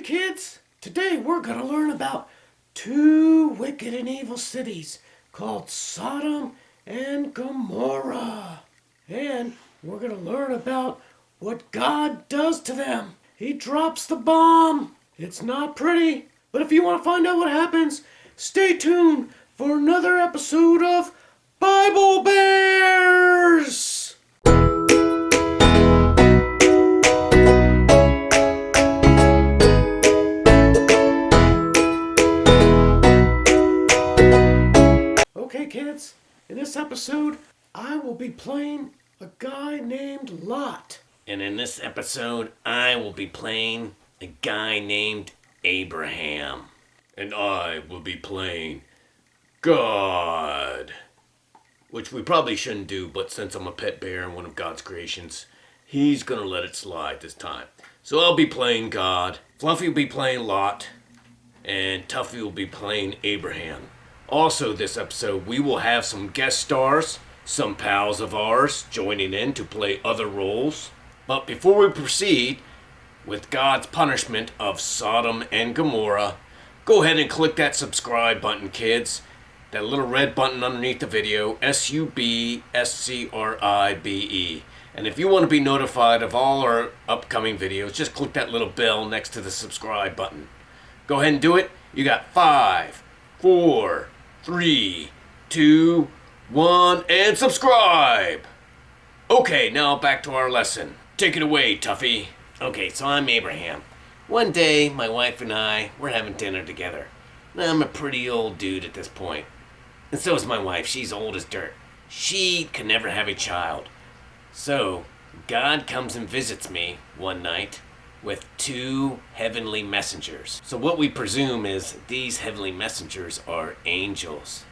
kids, today we're going to learn about two wicked and evil cities called Sodom and Gomorrah. And we're going to learn about what God does to them. He drops the bomb. It's not pretty, but if you want to find out what happens, stay tuned for another episode of Bible Bears! Okay kids, in this episode, I will be playing a guy named Lot. And in this episode, I will be playing a guy named Abraham. And I will be playing God. Which we probably shouldn't do, but since I'm a pet bear and one of God's creations, he's gonna let it slide this time. So I'll be playing God, Fluffy will be playing Lot, and Tuffy will be playing Abraham. Also this episode, we will have some guest stars, some pals of ours joining in to play other roles. But before we proceed with God's punishment of Sodom and Gomorrah, go ahead and click that subscribe button, kids. That little red button underneath the video, SUBSCRIBE. And if you want to be notified of all our upcoming videos, just click that little bell next to the subscribe button. Go ahead and do it. You got 5, 4, 3, 2, 1, and subscribe! Okay, now back to our lesson. Take it away, Tuffy. Okay, so I'm Abraham. One day, my wife and I were having dinner together. Now, I'm a pretty old dude at this point. And so is my wife. She's old as dirt. She can never have a child. So, God comes and visits me one night with 2 heavenly messengers. So what we presume is these heavenly messengers are angels.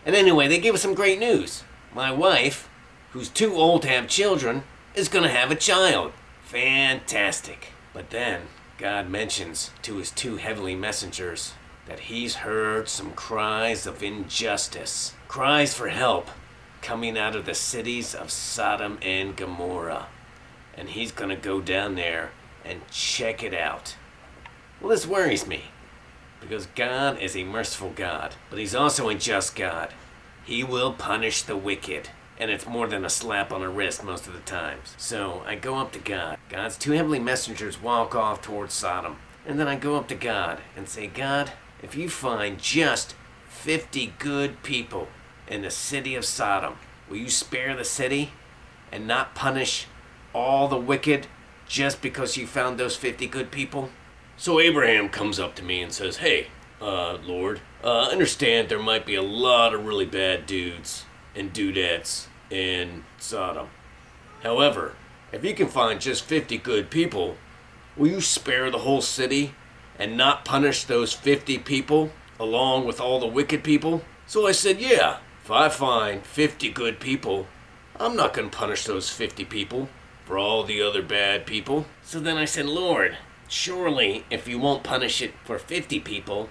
And anyway, they gave us some great news. My wife, who's too old to have children, is going to have a child. Fantastic. But then, God mentions to his 2 heavenly messengers that he's heard some cries of injustice, cries for help coming out of the cities of Sodom and Gomorrah. And he's going to go down there and check it out. Well, this worries me, because God is a merciful God, but he's also a just God. He will punish the wicked, and it's more than a slap on the wrist most of the times. So I go up to God. God's 2 heavenly messengers walk off towards Sodom, and then I go up to God and say, God, if you find just 50 good people in the city of Sodom, will you spare the city and not punish all the wicked just because you found those 50 good people? So Abraham comes up to me and says, hey, Lord, I understand there might be a lot of really bad dudes and dudettes in Sodom. However, if you can find just 50 good people, will you spare the whole city and not punish those 50 people along with all the wicked people? So I said, yeah, if I find 50 good people, I'm not going to punish those 50 people for all the other bad people. So then I said, Lord, surely if you won't punish it for 50 people,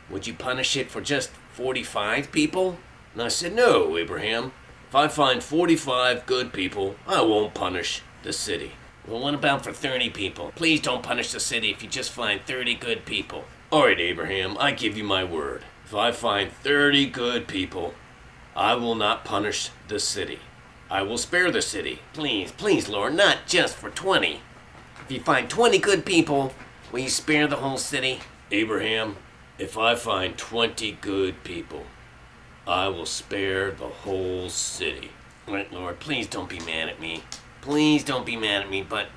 would you punish it for just 45 people? And I said, no, Abraham. If I find 45 good people, I won't punish the city. Well, what about for 30 people? Please don't punish the city if you just find 30 good people. All right, Abraham, I give you my word. If I find 30 good people, I will not punish the city. I will spare the city. Please, please, Lord, not just for 20. If you find 20 good people, will you spare the whole city? Abraham, if I find 20 good people, I will spare the whole city. Right, Lord, please don't be mad at me. Please don't be mad at me, but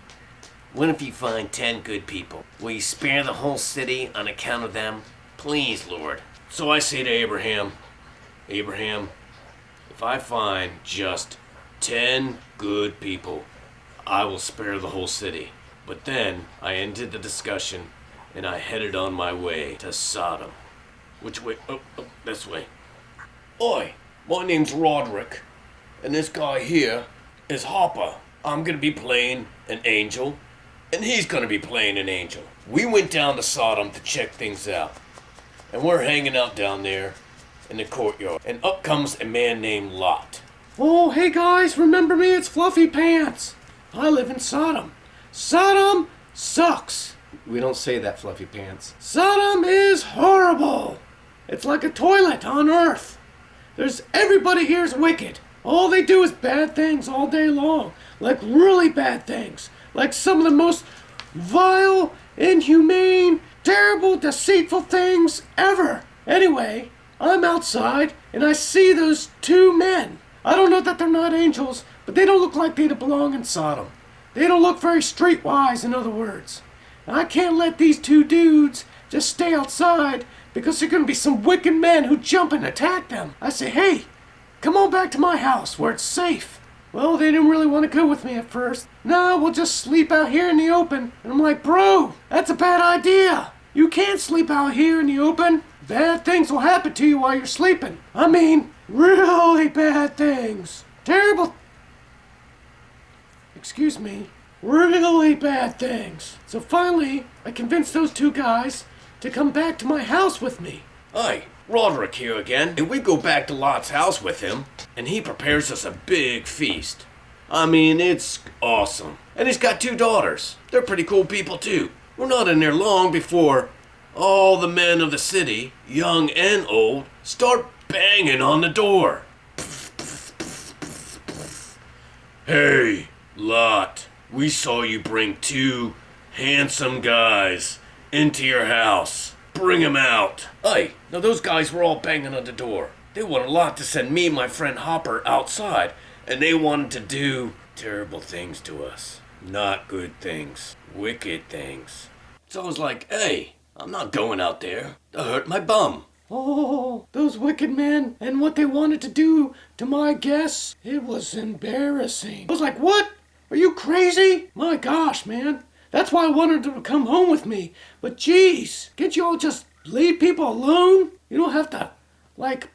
what if you find 10 good people? Will you spare the whole city on account of them? Please, Lord. So I say to Abraham, Abraham, if I find just 10 good people, I will spare the whole city. But then I ended the discussion and I headed on my way to Sodom. Which way? Oh, this way. Oi, my name's Roderick, and this guy here is Hopper. I'm gonna be playing an angel, and he's gonna be playing an angel. We went down to Sodom to check things out, and we're hanging out down there in the courtyard, and up comes a man named Lot. Oh, hey guys, remember me? It's Fluffy Pants. I live in Sodom. Sodom sucks. We don't say that, Fluffy Pants. Sodom is horrible. It's like a toilet on earth. Everybody here is wicked. All they do is bad things all day long. Like really bad things. Like some of the most vile, inhumane, terrible, deceitful things ever. Anyway, I'm outside and I see those two men. I don't know that they're not angels, but they don't look like they belong in Sodom. They don't look very streetwise, in other words. And I can't let these two dudes just stay outside because there are going to be some wicked men who jump and attack them. I say, hey, come on back to my house where it's safe. Well, they didn't really want to go with me at first. No, we'll just sleep out here in the open. And I'm like, bro, that's a bad idea. You can't sleep out here in the open. Bad things will happen to you while you're sleeping. I mean, really bad things. Terrible. Excuse me. Really bad things. So finally, I convinced those two guys to come back to my house with me. Hi, Roderick here again. And we go back to Lot's house with him, and he prepares us a big feast. I mean, it's awesome. And he's got 2 daughters. They're pretty cool people too. We're not in there long before all the men of the city, young and old, start banging on the door. Hey, Lot, we saw you bring 2 handsome guys into your house. Bring 'em out. Hey, now those guys were all banging on the door. They wanted Lot to send me and my friend Hopper outside, and they wanted to do terrible things to us. Not good things. Wicked things. So I was like, hey, I'm not going out there. They'll hurt my bum. Oh, those wicked men and what they wanted to do to my guests. It was embarrassing. I was like, what? Are you crazy? My gosh, man. That's why I wanted them to come home with me. But geez, can't you all just leave people alone? You don't have to,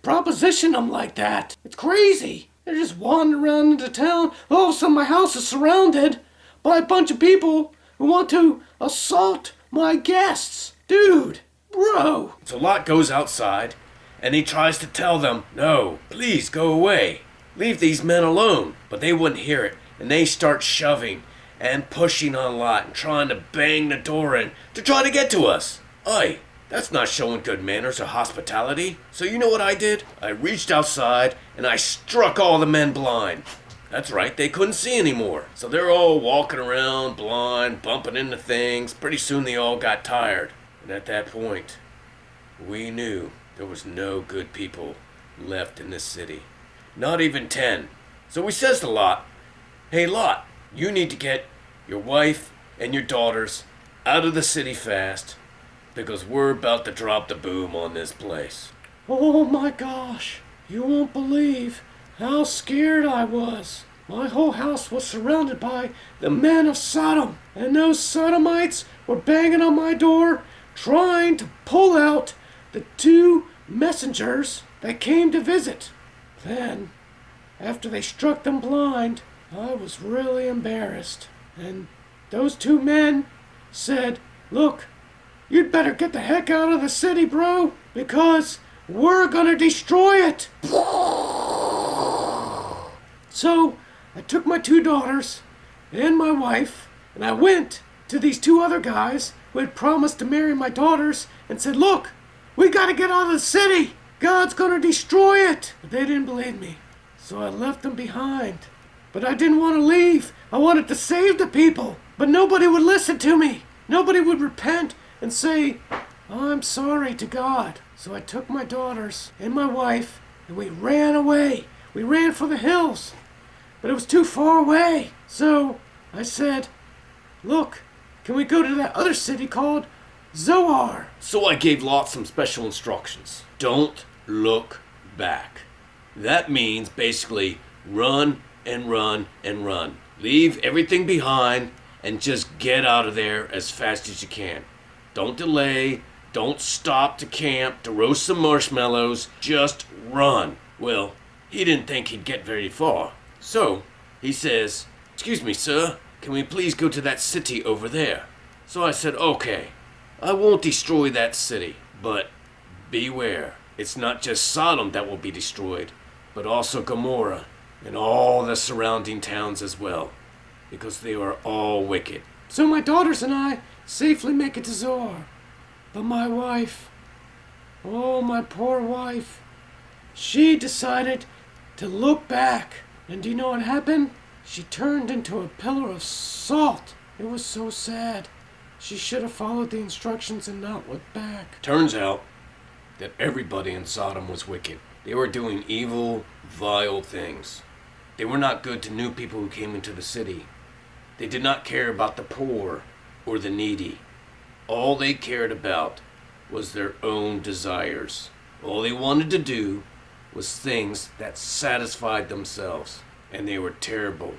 proposition them like that. It's crazy. They're just wandering around into town. All of a sudden my house is surrounded by a bunch of people who want to assault my guests. Dude, bro. So Lot goes outside, and he tries to tell them, no, please go away. Leave these men alone. But they wouldn't hear it, and they start shoving and pushing on Lot and trying to bang the door in to try to get to us. Aye, that's not showing good manners or hospitality. So you know what I did? I reached outside, and I struck all the men blind. That's right, they couldn't see anymore. So they're all walking around blind, bumping into things. Pretty soon they all got tired. And at that point, we knew there was no good people left in this city. Not even 10. So we says to Lot, hey Lot, you need to get your wife and your daughters out of the city fast, because we're about to drop the boom on this place. Oh my gosh. You won't believe how scared I was. My whole house was surrounded by the men of Sodom, and those Sodomites were banging on my door, trying to pull out the 2 messengers that came to visit. Then, after they struck them blind, I was really embarrassed. And those 2 men said, look, you'd better get the heck out of the city, bro, because we're gonna destroy it. So, I took my 2 daughters and my wife, and I went to these 2 other guys who had promised to marry my daughters and said, look, we gotta get out of the city. God's gonna destroy it. But they didn't believe me. So I left them behind. But I didn't want to leave. I wanted to save the people. But nobody would listen to me. Nobody would repent and say, I'm sorry to God. So I took my daughters and my wife and we ran away. We ran for the hills. But it was too far away. So I said, look, can we go to that other city called Zoar? So I gave Lot some special instructions. Don't look back. That means basically run and run and run. Leave everything behind and just get out of there as fast as you can. Don't delay. Don't stop to camp to roast some marshmallows. Just run. Well, he didn't think he'd get very far. So he says, excuse me, sir, can we please go to that city over there? So I said, okay, I won't destroy that city, but beware. It's not just Sodom that will be destroyed, but also Gomorrah and all the surrounding towns as well, because they are all wicked. So my daughters and I safely make it to Zoar. But my wife, oh, my poor wife, she decided to look back. And do you know what happened? She turned into a pillar of salt. It was so sad. She should have followed the instructions and not looked back. Turns out that everybody in Sodom was wicked. They were doing evil, vile things. They were not good to new people who came into the city. They did not care about the poor or the needy. All they cared about was their own desires. All they wanted to do was things that satisfied themselves. And they were terrible.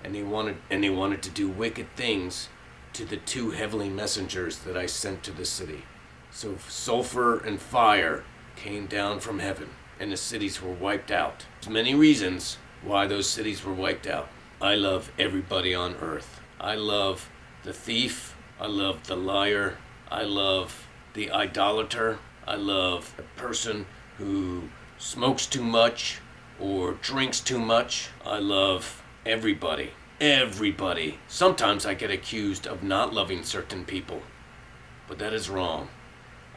And they wanted to do wicked things to the two heavenly messengers that I sent to the city. So sulfur and fire came down from heaven, and the cities were wiped out. There's many reasons why those cities were wiped out. I love everybody on earth. I love the thief. I love the liar. I love the idolater. I love the person who smokes too much or drinks too much. I love everybody. Everybody. Sometimes I get accused of not loving certain people, but that is wrong.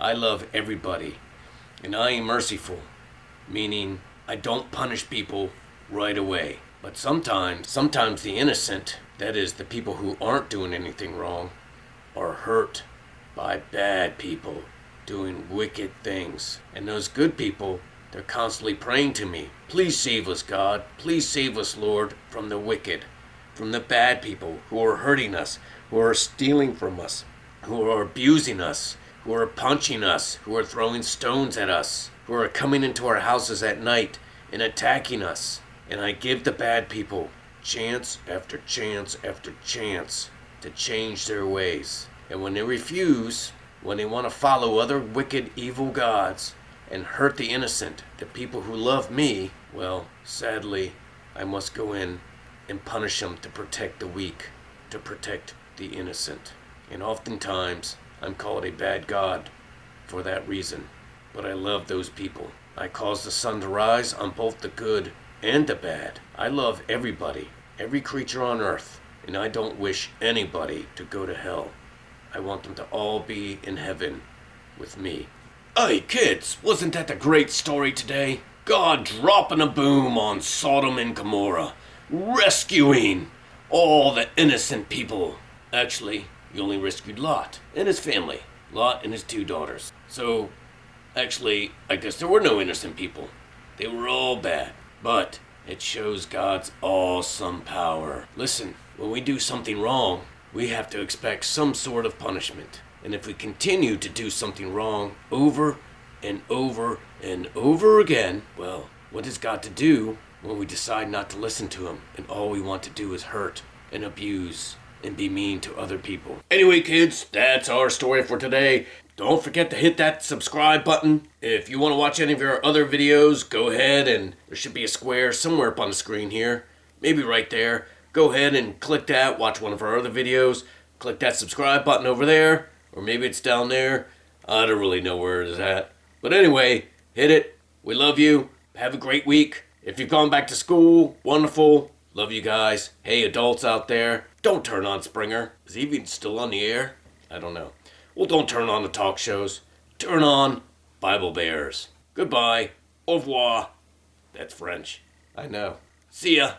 I love everybody, and I am merciful, meaning I don't punish people right away. But sometimes the innocent, that is the people who aren't doing anything wrong, are hurt by bad people doing wicked things. And those good people, they're constantly praying to me, please save us, God. Please save us, Lord, from the wicked, from the bad people who are hurting us, who are stealing from us, who are abusing us, who are punching us, who are throwing stones at us, who are coming into our houses at night and attacking us. And I give the bad people chance after chance after chance to change their ways. And when they refuse, when they want to follow other wicked, evil gods and hurt the innocent, the people who love me, well, sadly, I must go in and punish them to protect the weak, to protect the innocent. And oftentimes, I'm called a bad god for that reason. But I love those people. I cause the sun to rise on both the good and the bad. I love everybody, every creature on earth, and I don't wish anybody to go to hell. I want them to all be in heaven with me. Hey kids, wasn't that a great story today? God dropping a boom on Sodom and Gomorrah, rescuing all the innocent people. Actually, he only rescued Lot and his family, Lot and his 2 daughters. So, actually, I guess there were no innocent people. They were all bad. But it shows God's awesome power. Listen, when we do something wrong, we have to expect some sort of punishment. And if we continue to do something wrong over and over and over again, well, what is God to do when we decide not to listen to him and all we want to do is hurt and abuse and be mean to other people? Anyway, kids, that's our story for today. Don't forget to hit that subscribe button. If you want to watch any of our other videos, go ahead, and there should be a square somewhere up on the screen here. Maybe right there. Go ahead and click that, watch one of our other videos. Click that subscribe button over there, or maybe it's down there. I don't really know where it is at. But anyway, hit it. We love you. Have a great week. If you've gone back to school, wonderful. Love you guys. Hey, adults out there, don't turn on Springer. Is he even still on the air? I don't know. Well, don't turn on the talk shows. Turn on Bible Bears. Goodbye. Au revoir. That's French. I know. See ya.